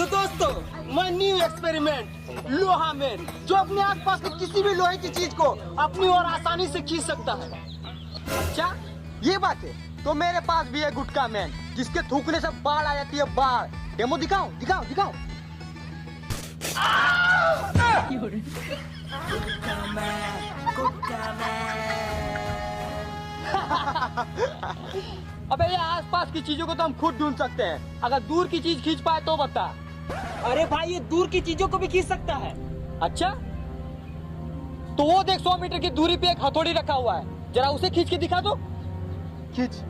तो दोस्तों, मैं न्यू एक्सपेरिमेंट लोहा मैन, जो अपने आसपास के किसी भी लोहे की चीज को अपनी ओर आसानी से खींच सकता है। अच्छा, ये बात है। तो मेरे पास भी है गुटका मैन, जिसके थूकने से बाढ़ आ जाती है, बाढ़। डेमो दिखाऊं? दिखाऊं? दिखाऊं? अबे ये आसपास की चीजों को तो हम खुद ढूंढ सकते हैं, अगर दूर की चीज खींच पाए तो बता। अरे भाई, ये दूर की चीजों को भी खींच सकता है। अच्छा, तो वो देख 100 मीटर की दूरी पे एक हथौड़ी रखा हुआ है, जरा उसे खींच के दिखा दो। खींच।